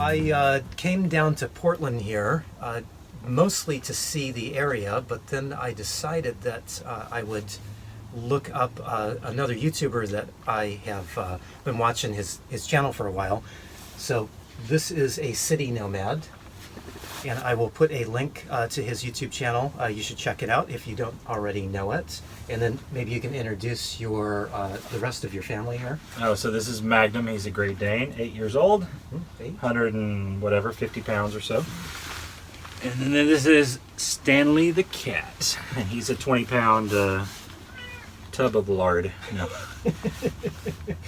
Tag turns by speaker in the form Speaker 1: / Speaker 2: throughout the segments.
Speaker 1: I came down to Portland here, mostly to see the area, but then I decided that I would look up another YouTuber that I have been watching his channel for a while. So this is a city nomad, and I will put a link to his YouTube channel. You should check it out if you don't already know it. And then maybe you can introduce your the rest of your family here.
Speaker 2: Oh, so this is Magnum. He's a Great Dane, 8 years old, 100 and whatever, 50 pounds or so. And then this is Stanley the cat, and he's a 20-pound tub of lard. No.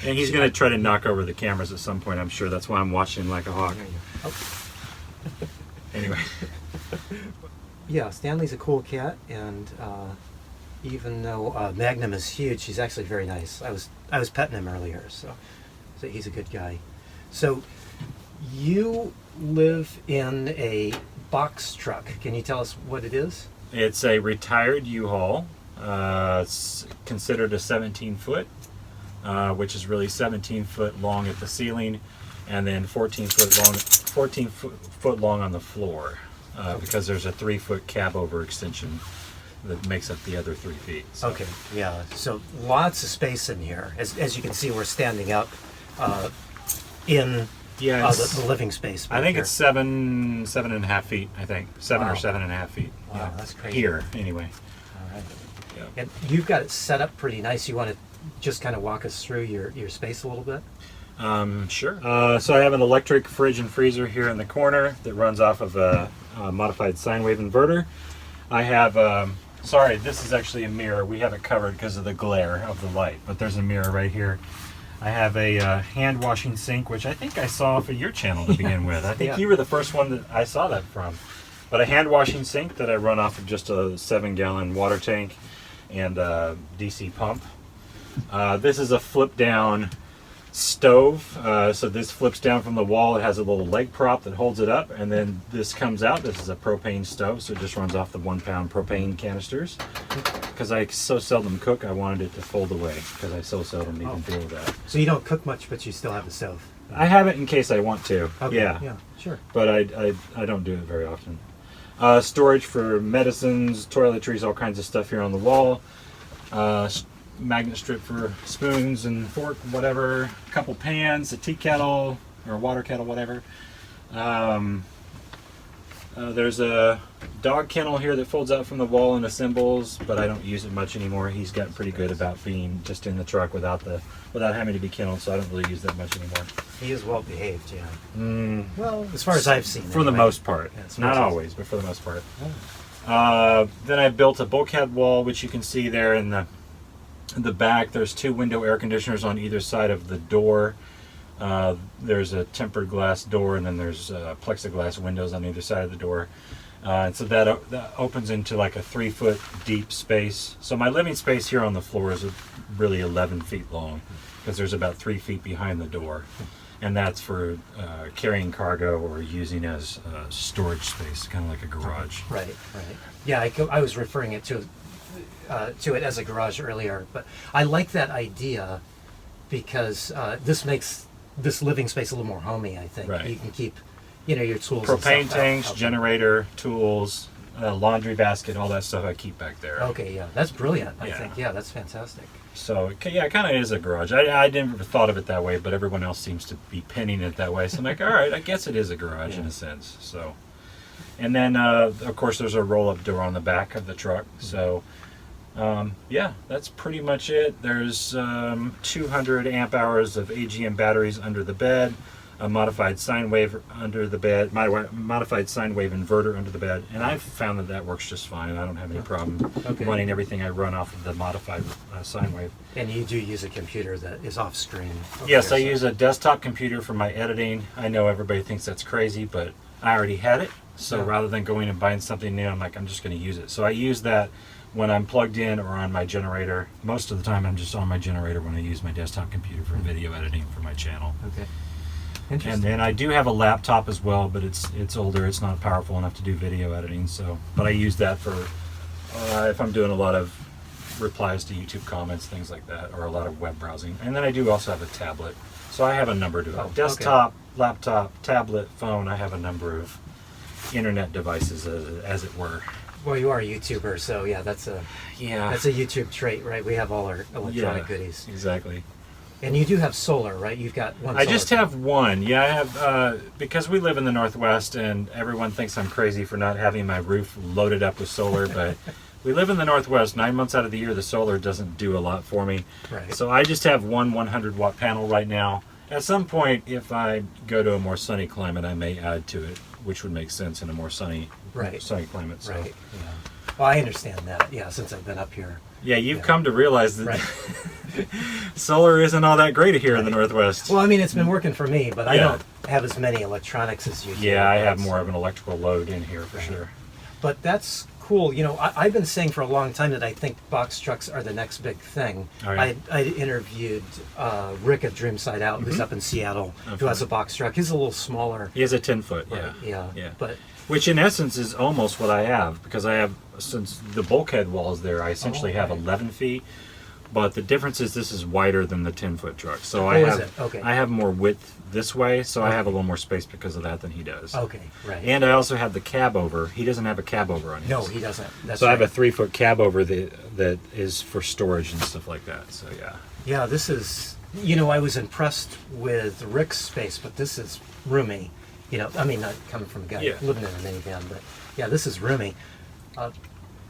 Speaker 2: And he's going to try to knock over the cameras at some point, I'm sure. That's why I'm watching him like a hawk.
Speaker 1: Oh.
Speaker 2: Anyway.
Speaker 1: Yeah, Stanley's a cool cat, and even though Magnum is huge, he's actually very nice. I was petting him earlier, so he's a good guy. So you live in a box truck. Can you tell us what it is?
Speaker 2: It's a retired U-Haul. It's considered a 17-foot, which is really 17 foot long at the ceiling, and then 14 foot long on the floor, because there's a 3-foot cab over extension that makes up the other 3 feet. So.
Speaker 1: Okay, yeah. So lots of space in here. As you can see, we're standing up in the living space.
Speaker 2: I think
Speaker 1: here.
Speaker 2: it's 7.5 feet. I think 7
Speaker 1: Wow.
Speaker 2: or 7.5 feet.
Speaker 1: Wow,
Speaker 2: yeah.
Speaker 1: that's crazy.
Speaker 2: Here, anyway.
Speaker 1: All right.
Speaker 2: Yeah.
Speaker 1: And you've got it set up pretty nice. You want to just kind of walk us through your space a little bit?
Speaker 2: Sure. So I have an electric fridge and freezer here in the corner that runs off of a modified sine wave inverter. I have, sorry, this is actually a mirror. We have it covered because of the glare of the light, but there's a mirror right here. I have a hand washing sink, which I think I saw for your channel to begin with. I think you were the first one that I saw that from. But a hand washing sink that I run off of just a 7-gallon water tank and a DC pump. This is a flip down stove. So this flips down from the wall. It has a little leg prop that holds it up, and then this comes out. This is a propane stove, so it just runs off the 1-pound propane canisters. Because I so seldom cook, I wanted it to fold away, because I so seldom even deal with that.
Speaker 1: So you don't cook much, but you still have the stove?
Speaker 2: I have it in case I want to.
Speaker 1: Okay, yeah, sure.
Speaker 2: But I don't do it very often. Storage for medicines, toiletries, all kinds of stuff here on the wall. Magnet strip for spoons and fork, whatever. A couple pans, a tea kettle or a water kettle, whatever. There's a dog kennel here that folds out from the wall and assembles, but I don't use it much anymore. He's gotten pretty good about being just in the truck without having to be kenneled, so I don't really use that much anymore.
Speaker 1: He is well behaved, yeah. Well, as far as I've seen,
Speaker 2: for the most part.
Speaker 1: Yeah,
Speaker 2: not always, but for the most part. Then I built a bulkhead wall, which you can see there in the back. There's 2 window air conditioners on either side of the door. There's a tempered glass door, and then there's plexiglass windows on either side of the door. And so that opens into like a 3-foot deep space. So my living space here on the floor is really 11 feet long, because there's about 3 feet behind the door. And that's for carrying cargo or using as storage space, kind of like a garage.
Speaker 1: Right. Yeah, I was referring it to it as a garage earlier, but I like that idea because this makes this living space a little more homey, I think.
Speaker 2: Right.
Speaker 1: You can keep, your tools.
Speaker 2: Propane
Speaker 1: and stuff
Speaker 2: tanks,
Speaker 1: out.
Speaker 2: generator, tools, laundry basket, all that stuff I keep back there.
Speaker 1: Okay, yeah, that's brilliant. I
Speaker 2: Yeah.
Speaker 1: think, yeah, that's fantastic.
Speaker 2: So yeah, it kind of is a garage. I never thought of it that way, but everyone else seems to be pinning it that way. So I'm like, all right, I guess it is a garage in a sense. So, and then of course there's a roll-up door on the back of the truck. So yeah, that's pretty much it. There's 200 amp hours of AGM batteries under the bed, a modified sine wave under the bed, modified sine wave inverter under the bed, and I've found that works just fine. I don't have any problem running everything I run off of the modified sine wave.
Speaker 1: And you do use a computer that is off screen.
Speaker 2: Yes, I use a desktop computer for my editing. I know everybody thinks that's crazy, but I already had it. So rather than going and buying something new, I'm like, I'm just going to use it. So I use that when I'm plugged in or on my generator. Most of the time I'm just on my generator when I use my desktop computer for video editing for my channel.
Speaker 1: Okay.
Speaker 2: And then I do have a laptop as well, but it's older. It's not powerful enough to do video editing. So, but I use that for if I'm doing a lot of replies to YouTube comments, things like that, or a lot of web browsing. And then I do also have a tablet. So I have a number to desktop, laptop, tablet, phone. I have a number of internet devices, as it were.
Speaker 1: Well, you are a YouTuber, so yeah, that's a YouTube trait, right? We have all our electronic goodies.
Speaker 2: Exactly.
Speaker 1: And you do have solar, right? You've got one.
Speaker 2: I just have one. Yeah, I have because we live in the Northwest, and everyone thinks I'm crazy for not having my roof loaded up with solar, but we live in the Northwest. 9 months out of the year, the solar doesn't do a lot for me.
Speaker 1: Right.
Speaker 2: So I just have one 100-watt panel right now. At some point, if I go to a more sunny climate, I may add to it, which would make sense in a more sunny climate. So.
Speaker 1: Right. Yeah. Well, I understand that. Yeah, since I've been up here.
Speaker 2: Yeah, you've come to realize that solar isn't all that great here in the Northwest.
Speaker 1: Well, I mean, it's been working for me, but I don't have as many electronics as you do.
Speaker 2: Yeah, I have more of an electrical load in here for sure.
Speaker 1: But that's cool. You know, I've been saying for a long time that I think box trucks are the next big thing.
Speaker 2: Right.
Speaker 1: I interviewed Rick of Dreamside Out, who's up in Seattle, who has a box truck. He's a little smaller.
Speaker 2: He has a 10-foot,
Speaker 1: Yeah. But
Speaker 2: which in essence is almost what I have, because I have, since the bulkhead wall is there, I essentially have 11 feet. But the difference is this is wider than the 10-foot truck. So I have more width this way, so I have a little more space because of that than he does.
Speaker 1: Okay, right.
Speaker 2: And I also have the cab over. He doesn't have a cab over on his.
Speaker 1: No, he doesn't. That's
Speaker 2: so I have a 3-foot cab over that is for storage and stuff like that. So yeah.
Speaker 1: Yeah, this is, you know, I was impressed with Rick's space, but this is roomy. You know, I mean, not coming from a guy living in a minivan, but yeah, this is roomy.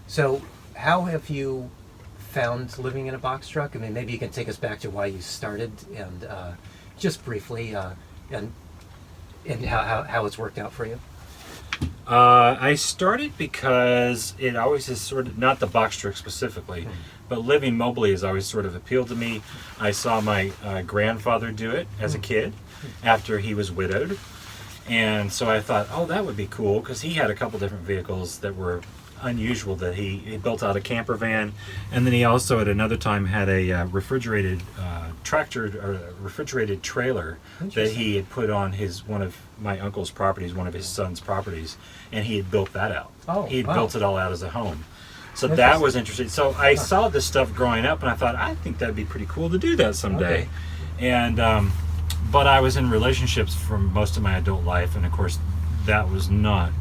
Speaker 1: So how have you found living in a box truck? I mean, maybe you can take us back to why you started, and just briefly, and how it's worked out for you.
Speaker 2: I started because it always has sort of, not the box truck specifically, but living mobily has always sort of appealed to me. I saw my grandfather do it as a kid after he was widowed. And so I thought, oh, that would be cool, because he had a couple different vehicles that were unusual, that he built out a camper van, and then he also at another time had a refrigerated tractor or refrigerated trailer that he had put on one of my uncle's properties, one of his son's properties, and he had built that out. He had built it all out as a home. So that was interesting. So I saw this stuff growing up, and I thought, I think that'd be pretty cool to do that someday. And but I was in relationships for most of my adult life, and of course that was not,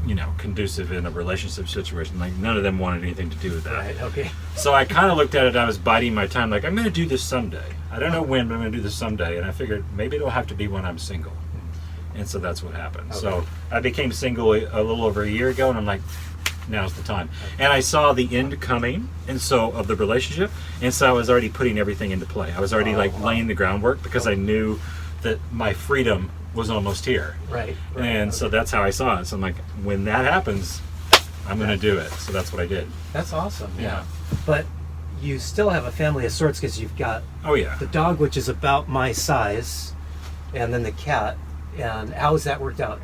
Speaker 2: you know, conducive in a relationship situation. Like, none of them wanted anything to do with that.
Speaker 1: Right, okay.
Speaker 2: So I kind of looked at it, I was biding my time, like, I'm going to do this someday. I don't know when, but I'm going to do this someday. And I figured maybe it'll have to be when I'm single. And so that's what happened. Okay. So I became single a little over a year ago, and I'm like, now's the time. Okay. And I saw the end coming, and so, of the relationship, and so I was already putting everything into play. I was already laying the groundwork, because I knew that my freedom was almost here.
Speaker 1: Right.
Speaker 2: And so that's how I saw it. So I'm like, when that happens, I'm going to do it. So that's what I did.
Speaker 1: That's awesome. Yeah. But you still have a family of sorts, because you've got the dog, which is about my size, and then the cat. And how has that worked out?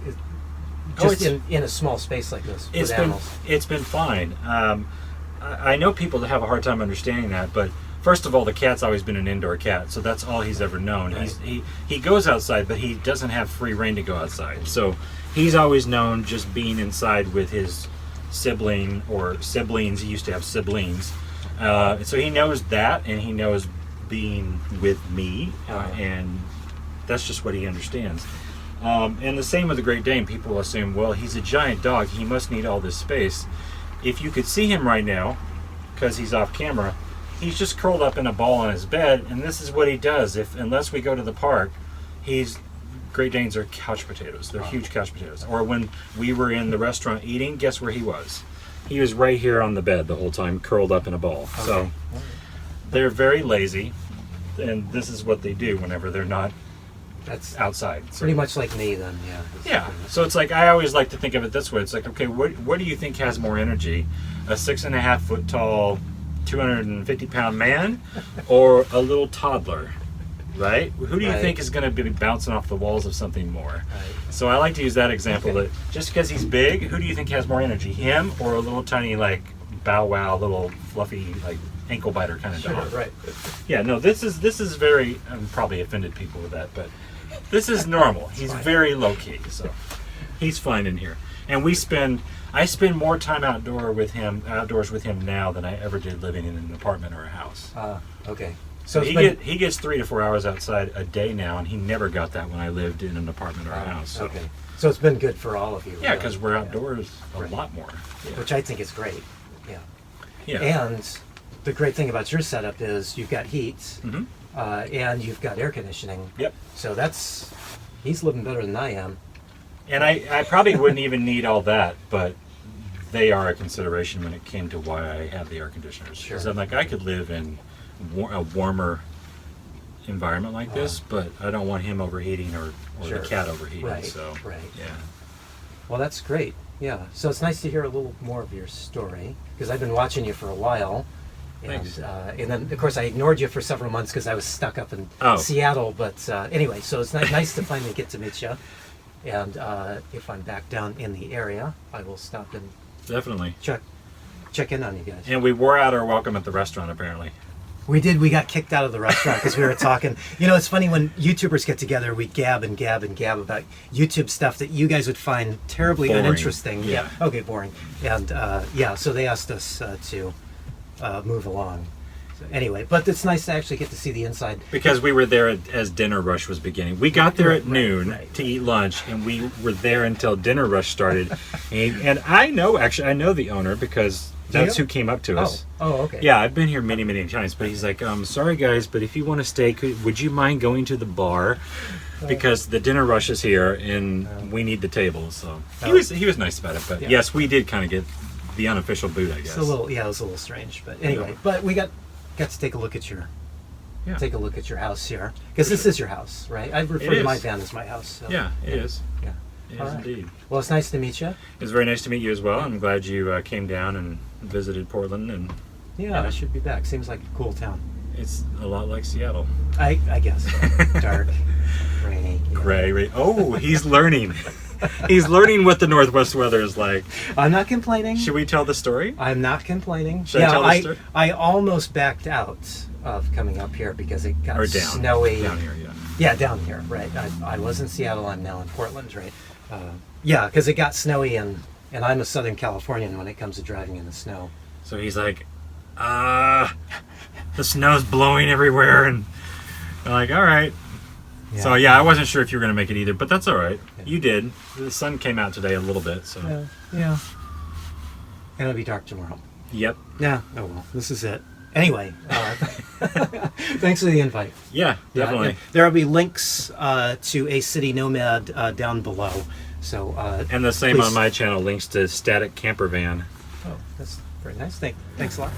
Speaker 1: Just in a small space like this with animals.
Speaker 2: It's been fine. I know people that have a hard time understanding that, but first of all, the cat's always been an indoor cat, so that's all he's ever known. Right. He goes outside, but he doesn't have free rein to go outside. So he's always known just being inside with his sibling or siblings. He used to have siblings. So he knows that, and he knows being with me, and that's just what he understands. And the same with the Great Dane. People assume, well, he's a giant dog, he must need all this space. If you could see him right now, because he's off camera, he's just curled up in a ball on his bed, and this is what he does. Unless we go to the park, Great Danes are couch potatoes. They're huge couch potatoes. Or when we were in the restaurant eating, guess where he was? He was right here on the bed the whole time, curled up in a ball. Okay. So they're very lazy, and this is what they do whenever they're not outside. So,
Speaker 1: pretty much like me then, yeah.
Speaker 2: Yeah. So it's like, I always like to think of it this way. It's like, okay, what do you think has more energy? A 6.5 foot tall, 250 pound man, or a little toddler? Right? Who do you think is going to be bouncing off the walls of something more? Right. So I like to use that example, that just because he's big, who do you think has more energy? Him, or a little tiny, like, bow wow, little fluffy, like, ankle biter kind of dog?
Speaker 1: Right.
Speaker 2: Yeah, no, this is very, I'm probably offended people with that, but this is normal. He's very low key, so he's fine in here. And I spend more time outdoors with him now than I ever did living in an apartment or a house.
Speaker 1: Okay.
Speaker 2: So
Speaker 1: it's
Speaker 2: he gets 3 to 4 hours outside a day now, and he never got that when I lived in an apartment or a house. So.
Speaker 1: Okay. So it's been good for all of you.
Speaker 2: Yeah, because we're outdoors a
Speaker 1: Right.
Speaker 2: lot more. Yeah.
Speaker 1: Which I think is great. Yeah.
Speaker 2: Yeah.
Speaker 1: And the great thing about your setup is you've got heat,
Speaker 2: Mhm.
Speaker 1: and you've got air conditioning.
Speaker 2: Yep.
Speaker 1: So he's living better than I am.
Speaker 2: And I probably wouldn't even need all that, but they are a consideration when it came to why I have the air conditioners.
Speaker 1: Sure.
Speaker 2: Because I'm like, I could live in a warmer environment like this, but I don't want him overheating or
Speaker 1: Sure.
Speaker 2: the cat overheating.
Speaker 1: Right,
Speaker 2: So
Speaker 1: right.
Speaker 2: yeah.
Speaker 1: Well, that's great. Yeah. So it's nice to hear a little more of your story because I've been watching you for a while.
Speaker 2: Thanks.
Speaker 1: And then, of course, I ignored you for several months because I was stuck up in
Speaker 2: Oh.
Speaker 1: Seattle. But anyway, so it's nice to finally get to meet you. And if I'm back down in the area, I will stop and
Speaker 2: Definitely.
Speaker 1: check in on you guys.
Speaker 2: And we wore out our welcome at the restaurant apparently.
Speaker 1: We did. We got kicked out of the restaurant because we were talking. You know, it's funny when YouTubers get together, we gab and gab and gab about YouTube stuff that you guys would find terribly
Speaker 2: Boring.
Speaker 1: uninteresting.
Speaker 2: Yeah.
Speaker 1: Okay, boring. And so they asked us to move along. So anyway, but it's nice to actually get to see the inside.
Speaker 2: Because we were there as dinner rush was beginning. We got there at noon
Speaker 1: right.
Speaker 2: to eat lunch, and we were there until dinner rush started. and I know the owner because that's who came up to us.
Speaker 1: Oh, okay.
Speaker 2: Yeah, I've been here many, many times, but he's like, sorry guys, but if you want to stay, would you mind going to the bar? Because the dinner rush is here, and we need the tables. So he was nice about it, but
Speaker 1: Yeah.
Speaker 2: yes, we did kind of get the unofficial boot, I guess.
Speaker 1: It was a little strange, but anyway. But we got to take a look at your house here because this is your house, right? I refer to my van as my house. So.
Speaker 2: Yeah, it is.
Speaker 1: Yeah.
Speaker 2: It
Speaker 1: All
Speaker 2: is
Speaker 1: right.
Speaker 2: indeed.
Speaker 1: Well, it's nice to meet you.
Speaker 2: It was very nice to meet you as well. I'm glad you came down and visited Portland, and
Speaker 1: Yeah, I should be back. Seems like a cool town.
Speaker 2: it's a lot like Seattle.
Speaker 1: I guess so. Dark, rainy. Yeah.
Speaker 2: Gray. Oh, he's learning. He's learning what the Northwest weather is like.
Speaker 1: I'm not complaining.
Speaker 2: Should we tell the story?
Speaker 1: I'm not complaining.
Speaker 2: Should I tell the story?
Speaker 1: I almost backed out of coming up here because it got
Speaker 2: Or down.
Speaker 1: snowy.
Speaker 2: Down here, yeah.
Speaker 1: Yeah, down here, right. I was in Seattle. I'm now in Portland, right? Yeah, because it got snowy, and I'm a Southern Californian when it comes to driving in the snow.
Speaker 2: So he's like, the snow's blowing everywhere, and I'm like, all right.
Speaker 1: Yeah.
Speaker 2: So yeah, I wasn't sure if you were going to make it either, but that's all right.
Speaker 1: Yeah.
Speaker 2: You did. The sun came out today a little bit, so.
Speaker 1: Yeah. And it'll be dark tomorrow.
Speaker 2: Yep.
Speaker 1: Yeah. Oh well, this is it. Anyway, thanks for the invite.
Speaker 2: Yeah, definitely.
Speaker 1: Yeah, there will be links to a city Nomad down below. So
Speaker 2: And the same
Speaker 1: please.
Speaker 2: on my channel, links to Static Camper Van.
Speaker 1: Oh, that's very nice. Thanks a lot.